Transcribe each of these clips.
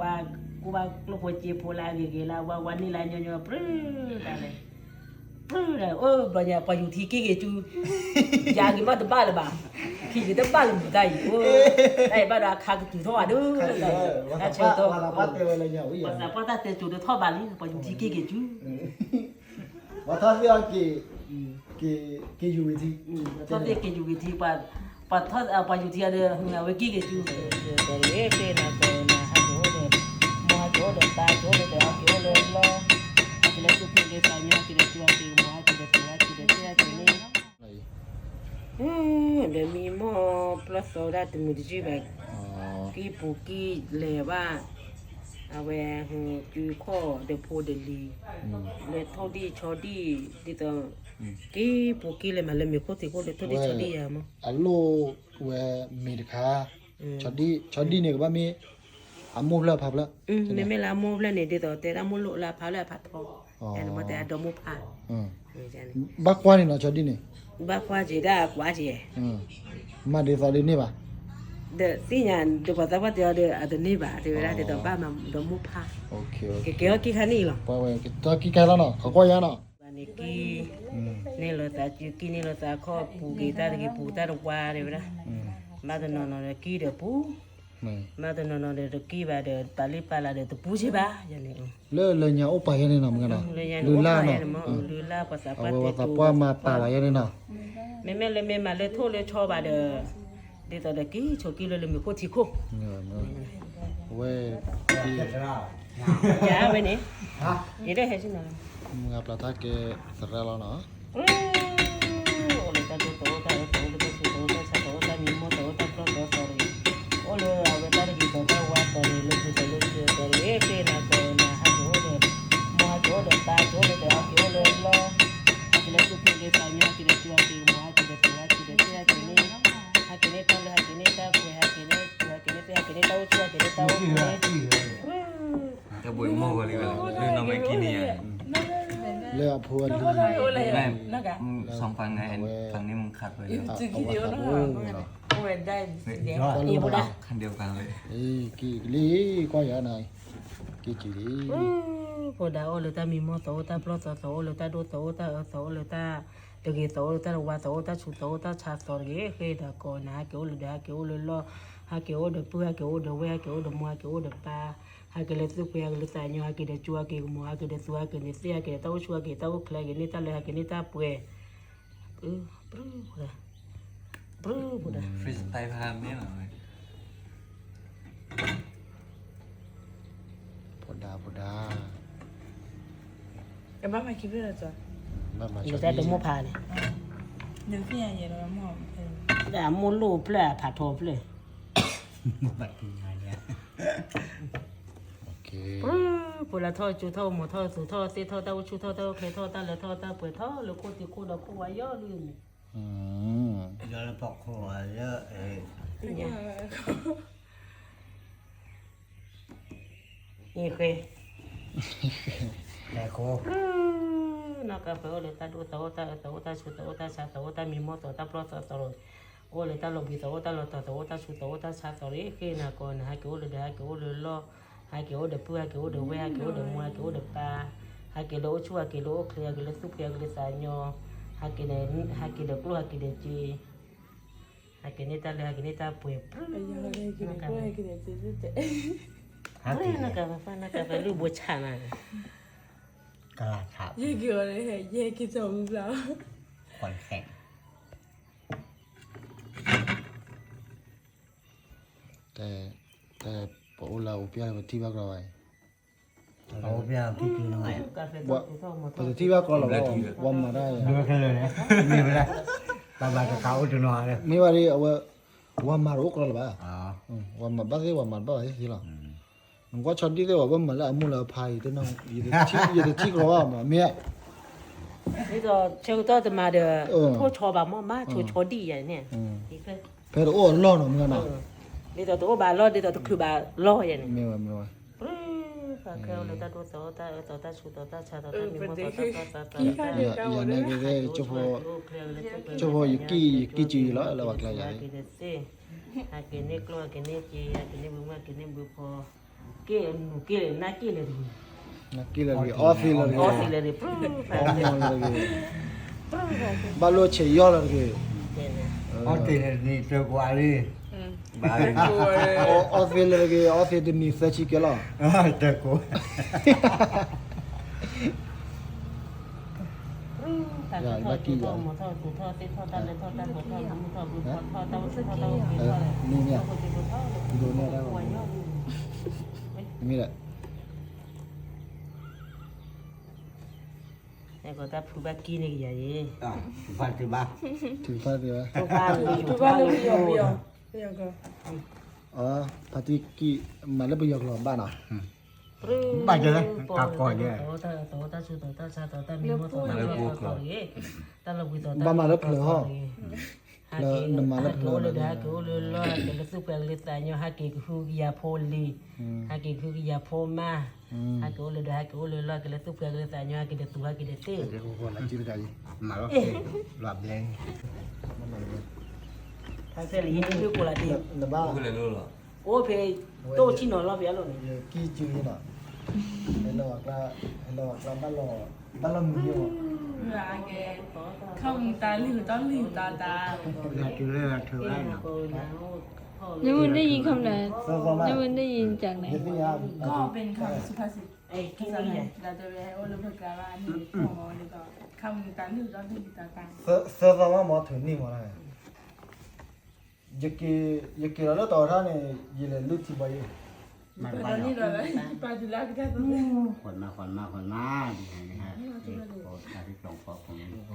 ว่าลูกหัวจีโพลาเกลาว่าวันนี้ลายย่อๆปรึ้ได้เลยปรึ้ได้บ่อย่าไปอยู่ที่เกจูยากิมาตะบ้าละบ่าขี้ตะบ้าละบ่ได้ได้บ่ดาคากูทอดูได้เชโตว่าเตเลยเนี่ยอุ้ย ภาษาปาตาเตจูdeทอบาลีไปอยู่ที่เกจู ว่าถ้าเสียกี่อยู่ที่ ทอเตเกจูวิธีปะทอไปอยู่ที่เดหงาเวกิเกจูเดเรเกนะโตนะฮะโดมาโดเดตาโดเดอะโดเลลอle tu que le saña que le tu que mo que le tu que le sea que ni le mismo plus ahora te me dice ve que poqui le va a ver tu co de po de li le thodi chodi de to que poqui le mal me ko te ko le thodi chodi ya mo อโลเวเมดิคาชอดดี้เนี่ยก็ว่ามีอามูแล้วพับแล้วme la mo le ne de to te la mo lo la pha la pha tho en mo te do mo pha บักกว่านี่เนาะชอดดี้นี่ ba kwa je da kwa je มาเดซาลีนี่ป่ะ de sinya de pata pata de ade ni ba de vera de to ba ma do mu pha โอเคโอเค ke ki khani lo ปอยตัวกี่แค่แล้วเนาะเขาก็ยังเนาะ ba ni ki ni lo ta chi ki ni lo ta kho pu ki ta de ki pu ta do wa de vera ma de no no de ki de pu ma de no no de ki ba de pali pala de to pu chi ba ya ni เลยเนี่ยโอไปยังนี่เนาะมึงเนาะ lu la lu la pa sa pa ว่าแต่ป้ามาป่าว่ายังนี่เนาะ me le me ma le tho le cho ba de to de ki cho ki le me ko ti ko เว้ยดี ya ve ni ha ire he sin na มึงอัปลาทักเกสระแล้วเนาะ ole ta to ta ole ta su to sa to ta mi mo to ta pro to sorry ole ave ta ki to ta wa to le to le ke na to na ha jo de mo ha jo de ta jo de ha ki ole lo le tu ki le ta nya ki le tu ki mo ha ki le tu ki le se ki ni ha ki ne ta le ha ki ne ta pu ha ki ne tu ha ki ne ta ki ne ta u chu ha ki ne ta uจะบุยโม่กันเลยลืมน้องไม่กินเนี่ย เลือกพัวดี แม่สองฝั่งไงฝั่งนี้มึงขัดไปเลย เอาว่าครับเนาะ โอ้ยได้เดี๋ยวอีบุดา คันเดียวกันเลย กี่ลีก็อย่างไรกี่จีลี buda ole ta mi mo to ta pro to ole ta do to ole ta de ge to ta wa to ta chu to ta cha to ge he da ko na ke ole da ke ole lo ha ke ole pu ha ke ole we ha ke ole mo ha ke ole pa ha ke le tu pe ha ke le ta nyo ha ke de chu ha ke mo ha ke de su ha ke ni se ha ke ta u chu ha ke ta u kla ge ni ta le ha ke ni ta pue buda ฟรีสไตล์พามเนี่ยหรอ พอดา Cái bác mày kịp rồi rồi. บ้านมาช yo อ ta บ do ดี mo pa ni Nếu phi nhà gì rồi mà da mo lo pla pa to pla โอเค ปูละทอจูทอหมูทอสูทอเตทอตาชูทอตาเคทอตาละทอตาเปิดทอละโคติโคดอกวายอลืม giờ là bọc hồ giờ นี่เค này cô นักกาเฟโอเลตาดูตาชูตาชาตามีโมตาโปรตาโรโอเลตาลบิตาลตาชูตาชาตาเรเคนะกอนฮาเกโอเลดาเกโอเลลอฮาเกโอเดปูฮาเกโอเดเวฮาเกโอเดมัวฮาเกโอเดปาฮาเกโลชูฮาเกโลเคลียเกเลสุเคลียเกเลสาญอฮาเกเดกลูฮาเกเดจีฮาเกเนตาเลฮาเกเนตาปุย bây giờ đây cái này cô hay cái này chứ chứอะไรนักกาลูบัวชามา cả là thảo dê kiểu này hay dê cái chồng sao còn khẽ แต่พอเราเปียกที่บ้านเราไอ้ nó bây giờ cái gì nó này กาแฟต้มต้ม แต่ที่บ้านเราวันมาได้ đưa cái lời này nghe vậy đây bà cái cáo cho nó đây ไม่ว่าดิเอาวันมารุกเราหรือเปล่า à วันมาบ้าสิวันมาบ้าสิหรอมันก็ชนที่ได้ว่าวันมาแล้วมูลพายตัวน้องยี่ตัวที่เราว่ามาเมีย นี่ตัวเชลตัวจะมาเด้อโทษชอบมามาชอดีอย่างเนี่ยนี่คือ เพลโอ้ล้อหน่อยมึงนะ นี่ตัวบาล้อนี่ตัวคือบาล้ออย่างนี้ ไม่ว่า ปากเขาเลยตาดูตาชูตาชาตามีมอตา อย่าในก็ได้เฉพาะกี่จีแล้วเราว่าอะไร กินเซ่กินเนกลัวกินเนจีกินเนบุ้งกินเนบุพอ que na que le Nakila ri office la ri. o si le de pro Omo la ri. Balo che yo la ri. อ๋อตีนี่เจอกว่าเลยบาเลย Office la ri office de mi fa chi ke la. เจอกว่า Ni ni. Video ni ada. Ni lah. แต่ก็ถ้าผู้บักกี้นี่ก็อย่าเย่ อ่ะฟันสิบ้า Tu fa dia. ตัวบ้านเลย Tu va le bio bio. Bio ko. Pati ki mana bu yok lo ba na. บ้าจะเลยกลับก่อนเนี่ย ตัวชุดตัวชาตัวมีมตัวตัวเย่ตลกตัว Ba ma le phle ho. ฮากิโลเลยฮากิโลเลยล้อเกลสุเปเลตาญฮากิคูกิยาโพลีฮากิคูกิยาโพมาฮากิโลเลยฮากิโลเลยล้อเกลสุเปเลตาญฮากิเดตุฮากิเดเต Dia ko la ci da ji. มาแล้วหลับแรง ถ้าเสลีนี่คือกูละดิ Na ba. พูดเลยรู้หรอ โอ้เพโตชิโนล้อเปียโลนี่ Ki ju ni na. Hello ba lo mi yo. Là cái không ta liều ta. แล้วจุเลยเธอได้เนาะ nếu mình đi không là nếu mình đi chẳng này Ye ni ya. Có bên không supasi. ไอ้กิน Sao นี่ไง này là tôi về ô lô phật cả ba đi không được có không ta liều ta ta. Sơ sơ ma mo thun ni mo la. Ye ki la to ra ne ye le lu ti ba ye. มัน Rồi ไป đó เนาะ đi rồi đấy. Ba chỉ là cái đó. คนมานี่ฮะโอ้ตาที่สองปอกของมันข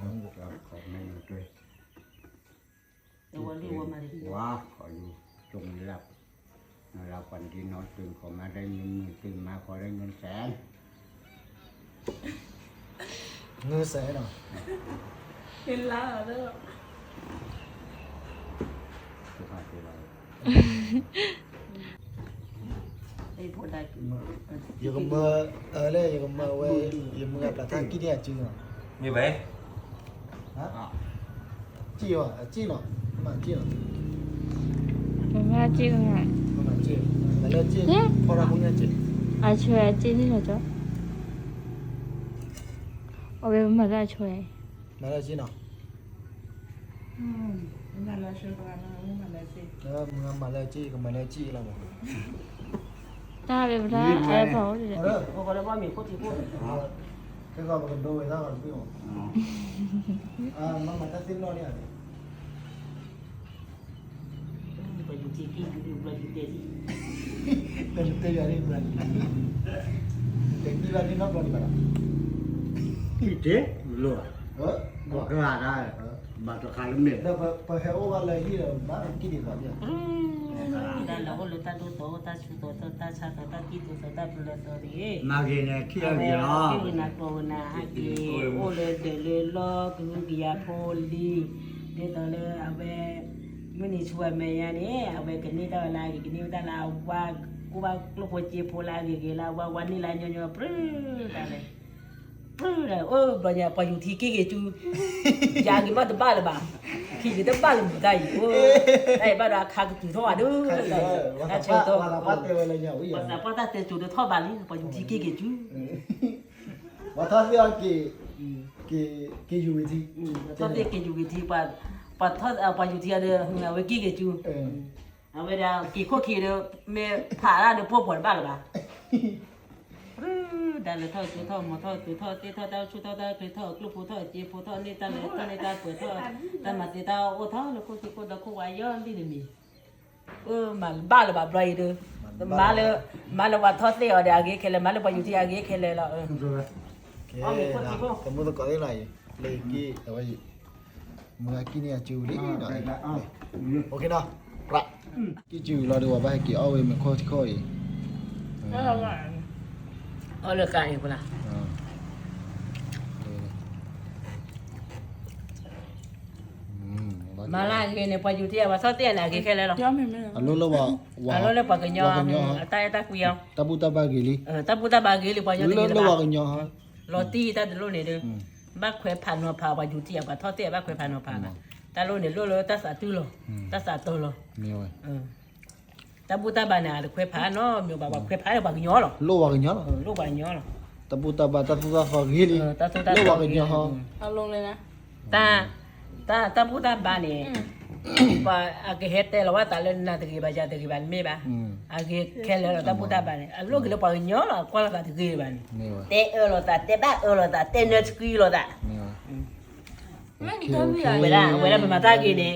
องแม่อยู่ด้วย เดี๋ยววันนี้วันมาดิ ว้าขออยู่จงรับเราวันที่นอนตื่นขอมาได้เงินตื่นมาขอได้เงินแสน Ngu sai na. Cái lá ở đó. สุภาพสตรี ไอ้พวกได้ Ye ko ma le ye ko ma we ye ma pla tha ki dia chi na. มีไหม Ha? Chi wa, chi no. Ma chi no. mà chưa hả Ma chi. Ma le chi. Pho ra mo nya chi. à chơi chơi thế là cho ở bên mà ra chơi Ma le chi no. Là sửa qua nó mà là gì. Ma le chi ko ma le chi la mo. ta bên ra ai bảo rồi Ora. พวกเราว่ามีโคตรที่พูด Cái gọi là đồ ra rồi biết không? Mà ta xin lo đi à? ไปอยู่ที่กินอยู่ไปอยู่เตะที่ Cái tê giờ đi lần. Cái đi lần đi nó còn cả. ที่เจ๊หลัว Ờ. บอกว่าได้บาตรคาลเม็ด Đâu phải hệ ô vào lời đi rồi bác cái gì vậy? ได้แล้วก็เลยตาดูโตตาชูโตตาชาโตตากีโตตาเปลือยโตดิ มากินเนี่ยเที่ยวกี่รอบ กินนักโตนะฮะกีโอเลเดเลล้อกูกิยาโพลีเดตเลยเอาไปมันนี่ช่วยแม่ยานี่เอาไปกันนี่ตาลากินนี่ตาลาว่ากูว่าลูกพ่อเจ็บโพลากิลาว่าวันนี้ลาเนาะปรึ้ดอะไรปรึ้ดโอ้บัญญัติไปอยู่ที่กี่จูยากิมาตบ้าเลยบ้าขี้กิตบ้าเลยได้โอ้ไอ้บ้าราคากูถือว่าดู Và là bắt tê là nhau ý. ภาษาภาษาเตจูเดท่อบาลีไปอยู่ที่กี่จู Và thật ra cái dù gì? ท่อเตกี่อยู่ที่ปะปะท่อเอาไปอยู่ที่เดเอาไว้กี่จูเอาไว้ดากี่ข้อขี้เดเมผ่าละเดพวกผลบ้าหรือเปล่าได้เลยท่อคือท่อหมอท่อคือท่อเตท่อดาวชูท่อดาวคือท่อกลุ่มผู้ท่อเจี๊ยบผู้ท่อนี่ตาเลยท่อนี่ตาเปิดท่อตามาติตาโอ้ท่อแล้วก็ที่คนตะคุวายย้อนที่มีมันบ้าหรือเปล่าไบรเดอร์มาเลยว่าท่อเตอเดอาเกเคเลยมาเลยไปอยู่ที่อาเกเคเลยละOkay, kamu tuh kali này lagi apa sih? Mungkin ya curi này. Ok nào, right. Cái curi là được apa cái ao mình coi coi. Đó là vậy. เอาเลยกันอีกเปล่ามาล่าเกเนี่ยไปอยู่ที่ว่าท่อเตน่ะเกเคเลยละ Cho mình mới là. Alo lo wa. แล้วเลยปากกันยอตายตาคุยเอา Tabu tabu gili. ตาปุตาบาเกเลยไปอยู่ที่ Lo wa kan yo ha. รอตี้ตาโลเนี่ยเด้อบักแขวพันหัวพาไปอยู่ที่ว่าท่อเตบักแขวพันหัวพาตาโลเนี่ยโลตาสาตื้อโลตาสาโตโล Mio ơi. ta buta bana le kwe pha no myo ba kwe pha le ba nyo lo လို့ပါကညော lo ba nyo lo တပူတပါတပူတာခေါ်ကြီးလီ ta to ta လို့ပါကညောဟော เอาลงเลยนะ ta buta bane pa age hete lo wa ta le na de ba ja de ban me ba age khele lo ta buta bane lo ke lo pa nyo lo kwa la ta de ban နေပါ te lo ta te ba lo ta te ne skri lo ta နေပါ ไม่มีตัวพี่อ่ะ wela ba mata ke ne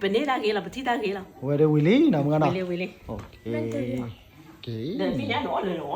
bene da ke la pati da ke la ဝယ်တယ်ဝီလီနော်မကနော် wele โอเคโอเค de mi ya no le no